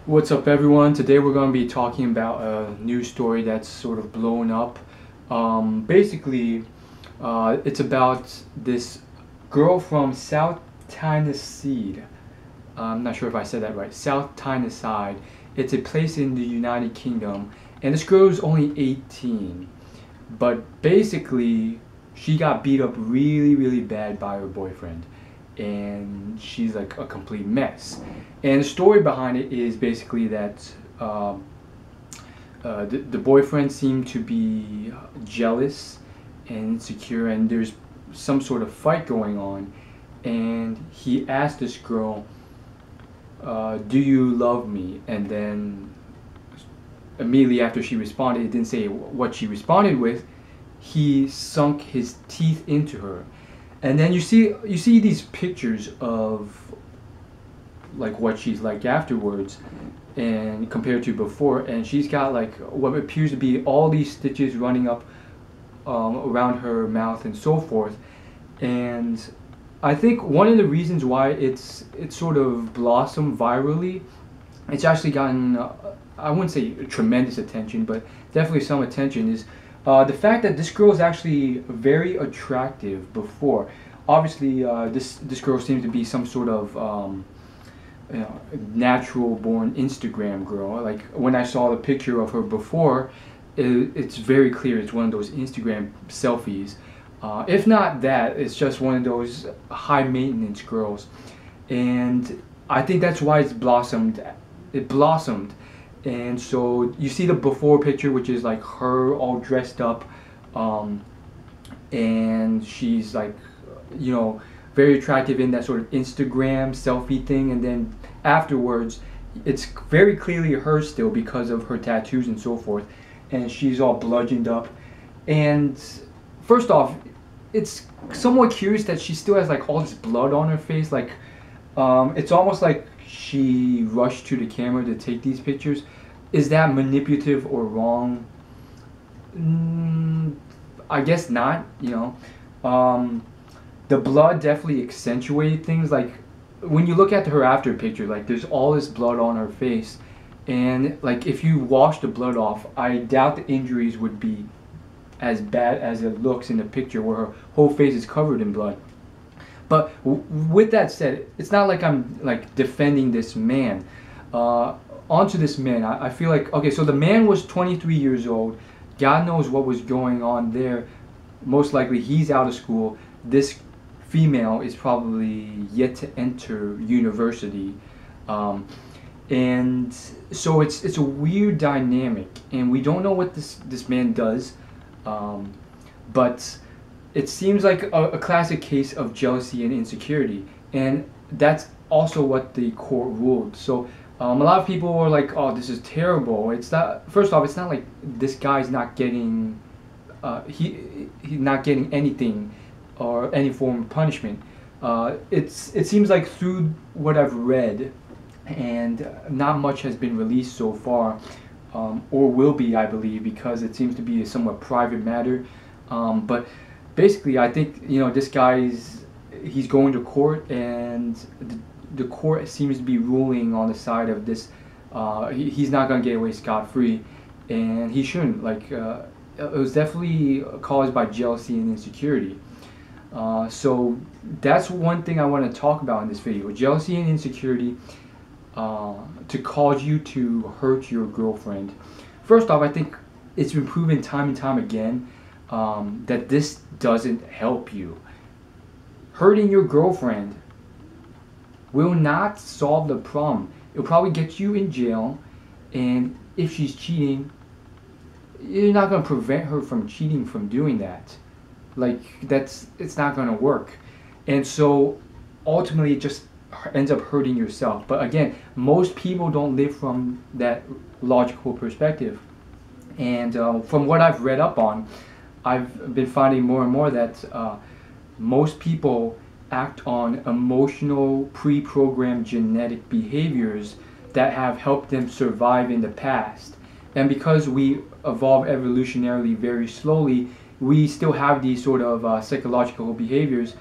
What's up, everyone? Today we're going to be talking about a news story that's sort of blown up. Basically, it's about this girl from South Tennessee. I'm not sure if I said that right. South Tyneside. It's a place in the United Kingdom, and this girl is only 18. But basically, she got beat up really, really bad by her boyfriend, and she's like a complete mess. And the story behind it is basically that the boyfriend seemed to be jealous and insecure, and there's some sort of fight going on. And he asked this girl, "Do you love me?" And then immediately after she responded, it didn't say what she responded with. He sunk his teeth into her, and then you see these pictures of like what she's like afterwards, and compared to before, and she's got like what appears to be all these stitches running up around her mouth and so forth. And I think one of the reasons why it's sort of blossomed virally, it's actually gotten I wouldn't say tremendous attention, but definitely some attention, is the fact that this girl is actually very attractive before. Obviously, this girl seems to be some sort of natural born Instagram girl. Like when I saw the picture of her before, it's very clear it's one of those Instagram selfies. If not that, it's just one of those high maintenance girls, and I think that's why it's blossomed. It blossomed, and so you see the before picture, which is like her all dressed up, and she's like, very attractive in that sort of Instagram selfie thing, and then afterwards, it's very clearly her still because of her tattoos and so forth, and she's all bludgeoned up. And first off, it's somewhat curious that she still has like all this blood on her face. Like, it's almost like she rushed to the camera to take these pictures. Is that manipulative or wrong? I guess not. The blood definitely accentuated things. Like when you look at her after picture, like there's all this blood on her face, and like if you wash the blood off, I doubt the injuries would be as bad as it looks in the picture where her whole face is covered in blood. But with that said, it's not like I'm like defending this man. Onto this man, I feel like, okay, so the man was 23 years old. God knows what was going on there. Most likely he's out of school. This female is probably yet to enter university. And so it's a weird dynamic, and we don't know what this man does. But it seems like a classic case of jealousy and insecurity, and that's also what the court ruled. So a lot of people were like, "Oh, this is terrible." It's not. First off, it's not like this guy's not getting he's not getting anything or any form of punishment. It seems like through what I've read, and not much has been released so far, or will be, I believe, because it seems to be a somewhat private matter. But basically, I think this he's going to court, and the court seems to be ruling on the side of this. He's not going to get away scot-free, and he shouldn't. Like it was definitely caused by jealousy and insecurity. So that's one thing I want to talk about in this video: jealousy and insecurity to cause you to hurt your girlfriend. First off, I think it's been proven time and time again that this doesn't help you. Hurting your girlfriend will not solve the problem. It'll probably get you in jail, and if she's cheating, you're not going to prevent her from cheating from doing that. Like, it's not going to work. And so ultimately it just ends up hurting yourself. But again, most people don't live from that logical perspective. And from what I've read up on, I've been finding more and more that most people act on emotional, pre-programmed genetic behaviors that have helped them survive in the past. And because we evolve evolutionarily very slowly, we still have these sort of psychological behaviors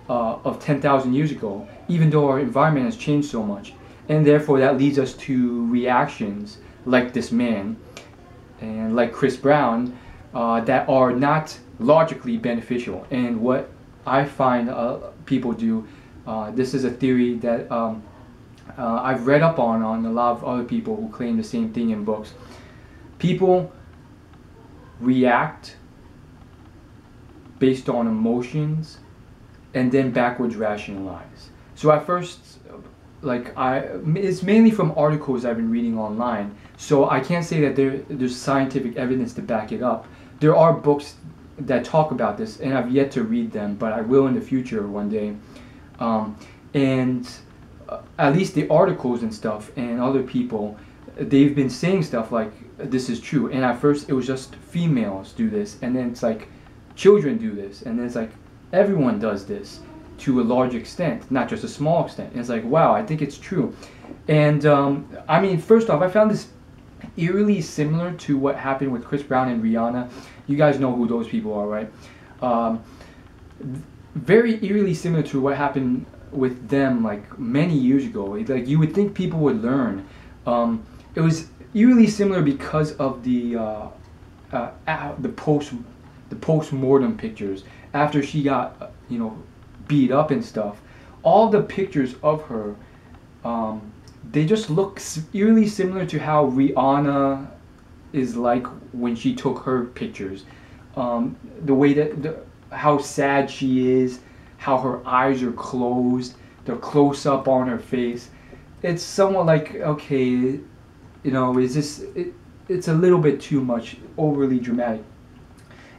of 10,000 years ago, even though our environment has changed so much. and therefore that leads us to reactions like this man and like Chris Brown that are not logically beneficial. And what I find people do, this is a theory that I've read up on a lot of other people who claim the same thing in books. People react based on emotions and then backwards rationalize. So at first, it's mainly from articles I've been reading online. So I can't say that there's scientific evidence to back it up. There are books that talk about this, and I've yet to read them, but I will in the future one day. And at least the articles and stuff and other people, they've been saying stuff like this is true. And at first it was just females do this, and then it's like children do this, and then it's like everyone does this to a large extent, not just a small extent. And it's like, wow, I think it's true. And I mean, first off, I found this eerily similar to what happened with Chris Brown and Rihanna. You guys know who those people are, right? Very eerily similar to what happened with them like many years ago. Like you would think people would learn. It was eerily similar because of the post-mortem pictures after she got beat up and stuff. All the pictures of her, they just look eerily similar to how Rihanna is like when she took her pictures. The way that how sad she is, how her eyes are closed, the close up on her face. It's somewhat like, okay, is this? It's a little bit too much, overly dramatic.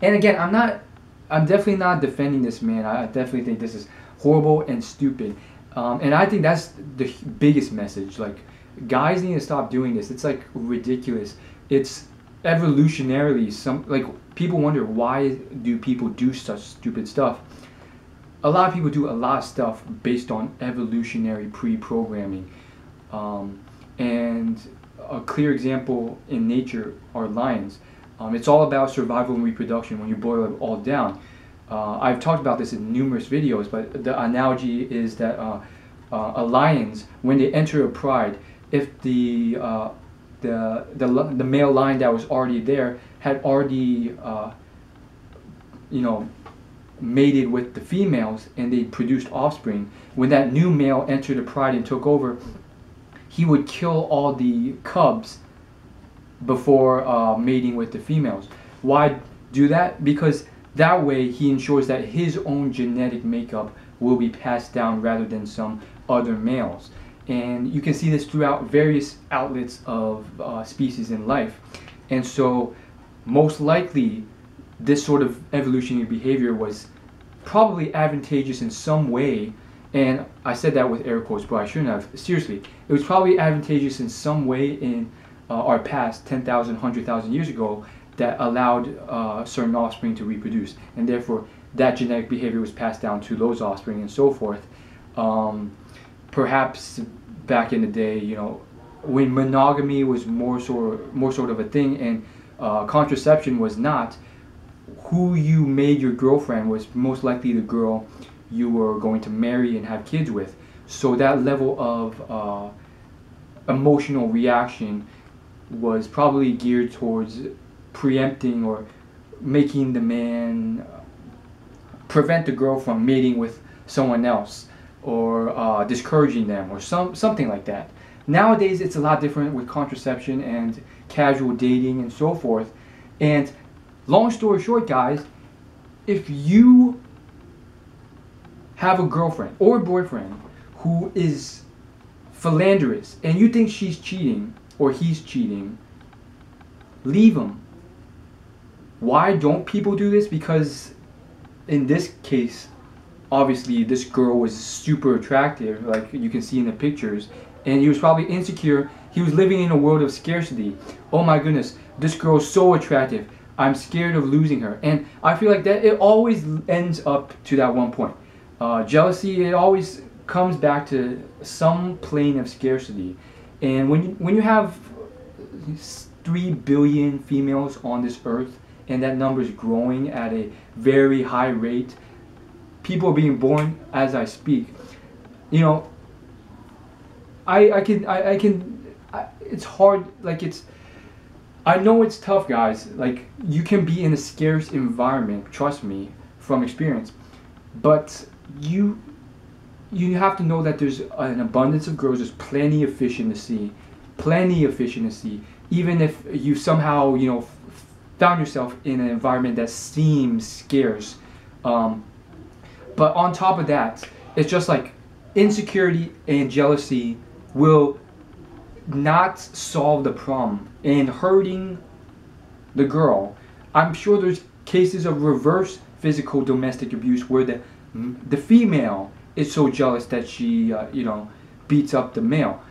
And again, I'm definitely not defending this man. I definitely think this is horrible and stupid. And I think that's the biggest message. Like, guys need to stop doing this. It's like ridiculous. It's evolutionarily people wonder, why do people do such stupid stuff? A lot of people do a lot of stuff based on evolutionary pre-programming. And a clear example in nature are lions. It's all about survival and reproduction when you boil it all down. I've talked about this in numerous videos, but the analogy is that lions, when they enter a pride, if the male lion that was already there had already mated with the females and they produced offspring, when that new male entered the pride and took over, he would kill all the cubs before mating with the females. Why do that? Because that way he ensures that his own genetic makeup will be passed down rather than some other males. And you can see this throughout various outlets of species in life. And so most likely this sort of evolutionary behavior was probably advantageous in some way. And I said that with air quotes, but I shouldn't have. Seriously, it was probably advantageous in some way in our past 10,000, 100,000 years ago that allowed certain offspring to reproduce. And therefore, that genetic behavior was passed down to those offspring and so forth. Perhaps back in the day, when monogamy was more sort of a thing and contraception was not, who you made your girlfriend was most likely the girl you were going to marry and have kids with. So that level of emotional reaction was probably geared towards preempting or making the man prevent the girl from mating with someone else, or discouraging them, or something like that. Nowadays it's a lot different with contraception and casual dating and so forth. And long story short, guys, if you have a girlfriend or a boyfriend who is philanderous and you think she's cheating or he's cheating, leave him. Why don't people do this? Because in this case, obviously this girl was super attractive, like you can see in the pictures, and he was probably insecure. He was living in a world of scarcity. Oh my goodness, this girl is so attractive, I'm scared of losing her. And I feel like that it always ends up to that one point. Jealousy, it always comes back to some plane of scarcity. And when you have 3 billion females on this earth, and that number is growing at a very high rate, people are being born as I speak. it's hard, like I know it's tough, guys. Like, you can be in a scarce environment, trust me, from experience. But you have to know that there's an abundance of girls, there's plenty of fish in the sea. Plenty of fish in the sea. Even if you somehow, found yourself in an environment that seems scarce. But on top of that, it's just like insecurity and jealousy will not solve the problem. And hurting the girl, I'm sure there's cases of reverse physical domestic abuse where the female is so jealous that she beats up the male.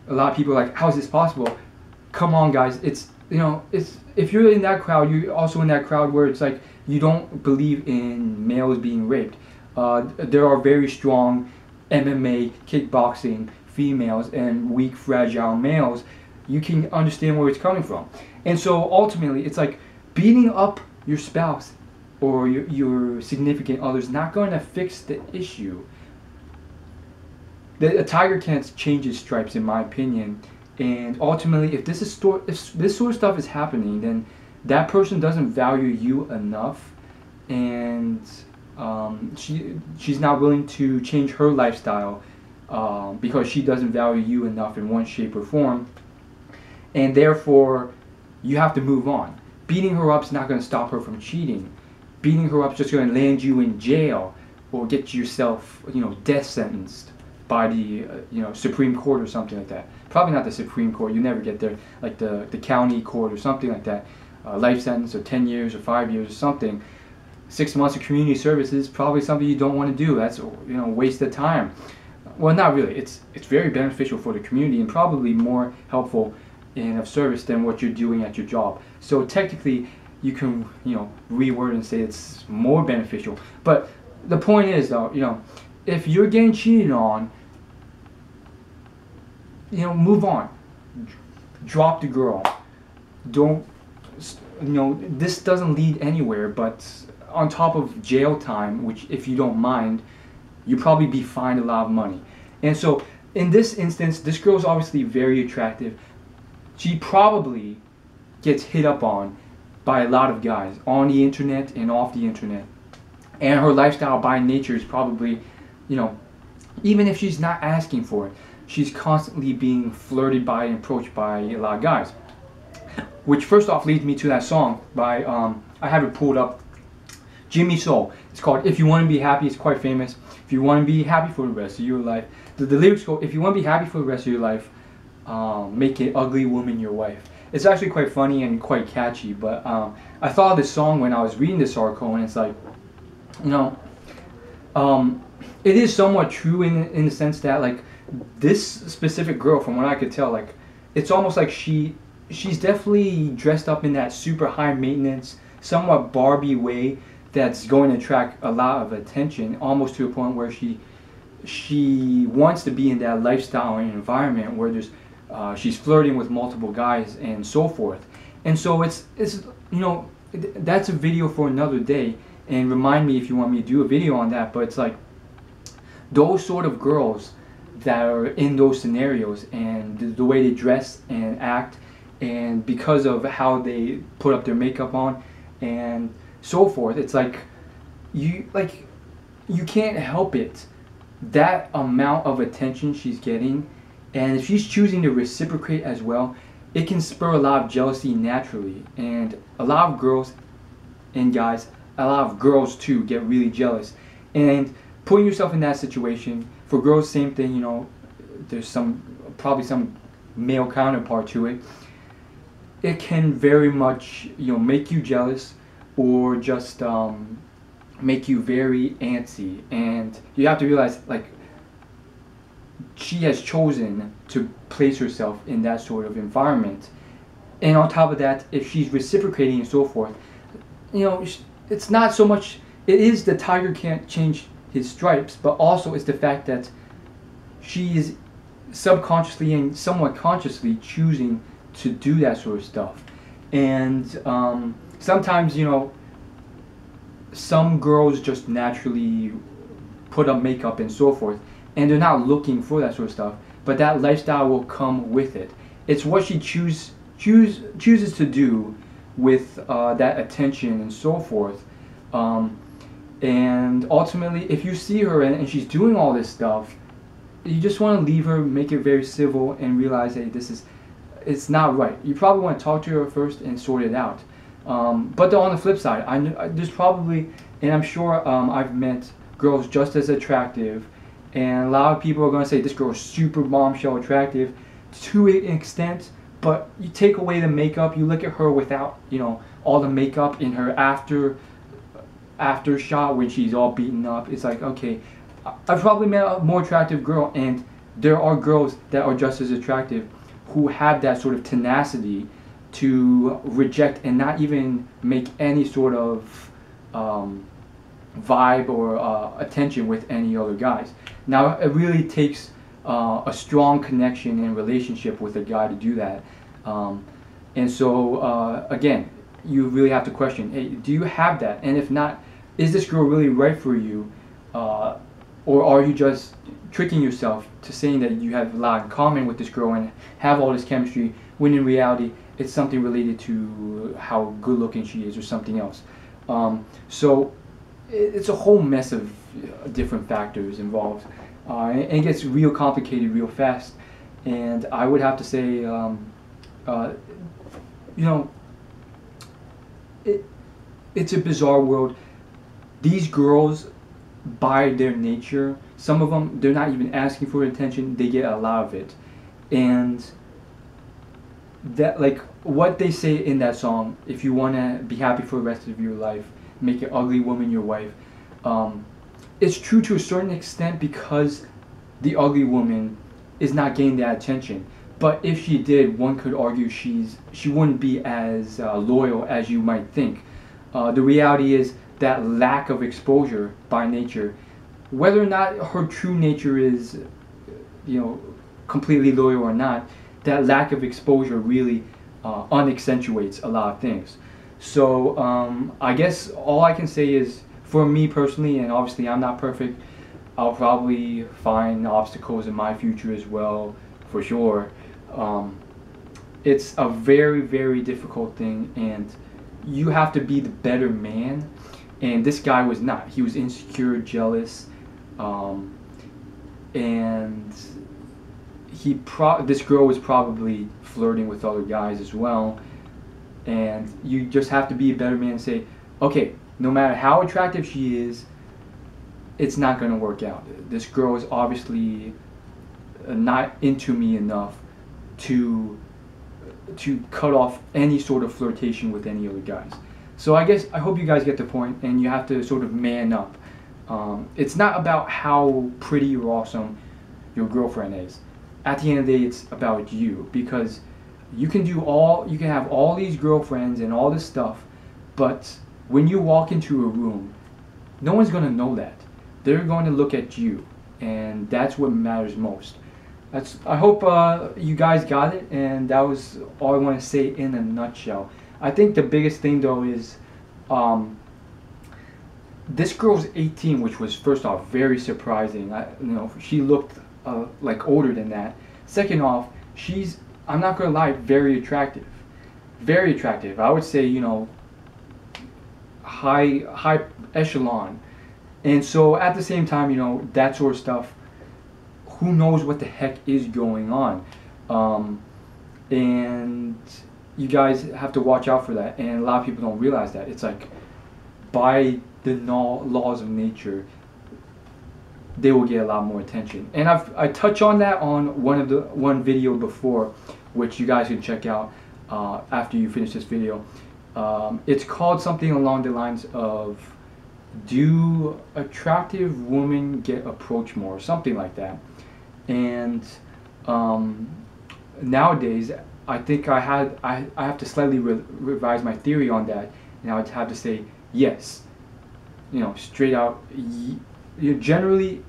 A lot of people are like, how is this possible? Come on, guys. It's if you're in that crowd, you're also in that crowd where it's like you don't believe in males being raped. There are very strong MMA, kickboxing females and weak, fragile males. You can understand where it's coming from. And so ultimately, it's like beating up your spouse or your significant other is not going to fix the issue. A tiger can't change his stripes, in my opinion. And ultimately, if this sort of stuff is happening, then that person doesn't value you enough, and she's not willing to change her lifestyle because she doesn't value you enough in one shape or form, and therefore you have to move on. Beating her up is not going to stop her from cheating. Beating her up is just going to land you in jail or get yourself, death sentenced by the Supreme Court or something like that. Probably not the Supreme Court. You never get there. Like the county court or something like that. Life sentence or 10 years or 5 years or something. 6 months of community service is probably something you don't want to do. That's waste of time. Well, not really. It's very beneficial for the community and probably more helpful and of service than what you're doing at your job. So technically, you can reword and say it's more beneficial. But the point is, though, if you're getting cheated on, move on. Drop the girl. Don't, this doesn't lead anywhere, but on top of jail time, which if you don't mind, you probably be fined a lot of money. And so in this instance, this girl's obviously very attractive. She probably gets hit up on by a lot of guys on the internet and off the internet. And her lifestyle by nature is probably, even if she's not asking for it, she's constantly being flirted by and approached by a lot of guys. Which first off leads me to that song by, I have it pulled up, Jimmy Soul. It's called If You Want to Be Happy. It's quite famous. If you want to be happy for the rest of your life. The lyrics go, if you want to be happy for the rest of your life, make an ugly woman your wife. It's actually quite funny and quite catchy, but I thought of this song when I was reading this article, and it's like, it is somewhat true in the sense that, like, this specific girl, from what I could tell, like, it's almost like she's definitely dressed up in that super high maintenance, somewhat Barbie way that's going to attract a lot of attention, almost to a point where she wants to be in that lifestyle and environment where there's she's flirting with multiple guys and so forth. And so it's that's a video for another day, and remind me if you want me to do a video on that. But it's like those sort of girls that are in those scenarios, and the way they dress and act, and because of how they put up their makeup on and so forth, it's like you can't help it. That amount of attention she's getting, and if she's choosing to reciprocate as well, it can spur a lot of jealousy naturally. And a lot of girls and guys, a lot of girls too, get really jealous. And putting yourself in that situation, for girls, same thing, there's probably some male counterpart to it. It can very much, make you jealous, or just make you very antsy. And you have to realize, like, she has chosen to place herself in that sort of environment. And on top of that, if she's reciprocating and so forth, it's not so much, it is the tiger can't change his stripes, but also it's the fact that she is subconsciously and somewhat consciously choosing to do that sort of stuff. And sometimes, some girls just naturally put up makeup and so forth, and they're not looking for that sort of stuff. but that lifestyle will come with it. It's what she chooses to do with that attention and so forth. And ultimately, if you see her and she's doing all this stuff, you just want to leave her, make it very civil, and realize, hey, it's not right. You probably want to talk to her first and sort it out. But on the flip side, there's probably, and I'm sure I've met girls just as attractive, and a lot of people are going to say this girl is super bombshell attractive to an extent, but you take away the makeup, you look at her without, all the makeup in her after shot when she's all beaten up. It's like, okay, I've probably met a more attractive girl, and there are girls that are just as attractive who have that sort of tenacity to reject and not even make any sort of vibe or attention with any other guys. Now, it really takes a strong connection and relationship with a guy to do that. And so, again, you really have to question, hey, do you have that? And if not, is this girl really right for you? Or are you just tricking yourself to saying that you have a lot in common with this girl and have all this chemistry, when in reality it's something related to how good looking she is or something else? So it's a whole mess of different factors involved, and it gets real complicated real fast. And I would have to say, it's a bizarre world. These girls, by their nature, some of them, they're not even asking for attention, they get a lot of it. And that, like what they say in that song, if you want to be happy for the rest of your life, make an ugly woman your wife, it's true to a certain extent, because the ugly woman is not getting that attention. But if she did, one could argue she wouldn't be as loyal as you might think. The reality is that lack of exposure by nature, whether or not her true nature is, completely loyal or not, that lack of exposure really unaccentuates a lot of things. So I guess all I can say is, for me personally, and obviously I'm not perfect, I'll probably find obstacles in my future as well, for sure. It's a very, very difficult thing, and you have to be the better man. And this guy was not. He was insecure, jealous, and this girl was probably flirting with other guys as well. And you just have to be a better man and say, okay, no matter how attractive she is, it's not going to work out. This girl is obviously not into me enough to cut off any sort of flirtation with any other guys. So I hope you guys get the point, and you have to sort of man up. It's not about how pretty or awesome your girlfriend is. At the end of the day, it's about you, because you can have all these girlfriends and all this stuff, but when you walk into a room, no one's going to know that. They're going to look at you, and that's what matters most. I hope you guys got it, and that was all I want to say in a nutshell. I think the biggest thing though is this girl's 18, which was, first off, very surprising. She looked like older than that. Second off, I'm not gonna lie, very attractive. Very attractive. I would say, high echelon. And so at the same time, that sort of stuff, who knows what the heck is going on. And you guys have to watch out for that, and a lot of people don't realize that. It's like, by the laws of nature, they will get a lot more attention. And I touched on that on one video before, which you guys can check out after you finish this video. It's called something along the lines of, do attractive women get approached more, or something like that. And nowadays, I think I have to slightly revise my theory on that, and I would have to say yes. Straight out, generally,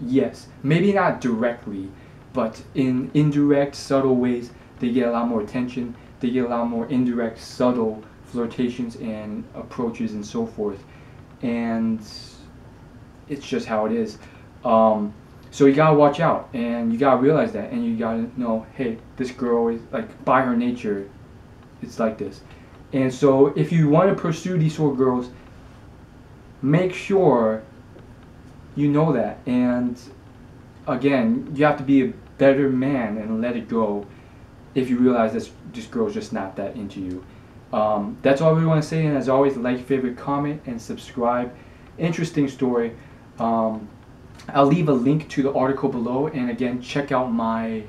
yes. Maybe not directly, but in indirect, subtle ways, they get a lot more attention. They get a lot more indirect, subtle flirtations and approaches and so forth. And it's just how it is. So you gotta watch out, and you gotta realize that, and you gotta know, hey, this girl is like, by her nature, it's like this. And so if you want to pursue these sort of girls, make sure you know that. And again, you have to be a better man and let it go if you realize this girl's just not that into you. That's all we want to say, and as always, like, favorite, comment, and subscribe. Interesting story. I'll leave a link to the article below, and again, check out my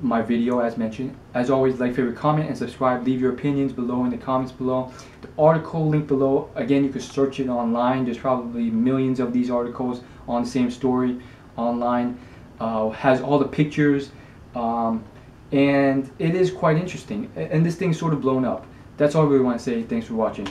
my video as mentioned. As always, like, favorite, comment, and subscribe. Leave your opinions below in the comments below. The article link below, again, you can search it online. There's probably millions of these articles on the same story online. Has all the pictures, and it is quite interesting, and this thing's sort of blown up. That's all we want to say. Thanks for watching.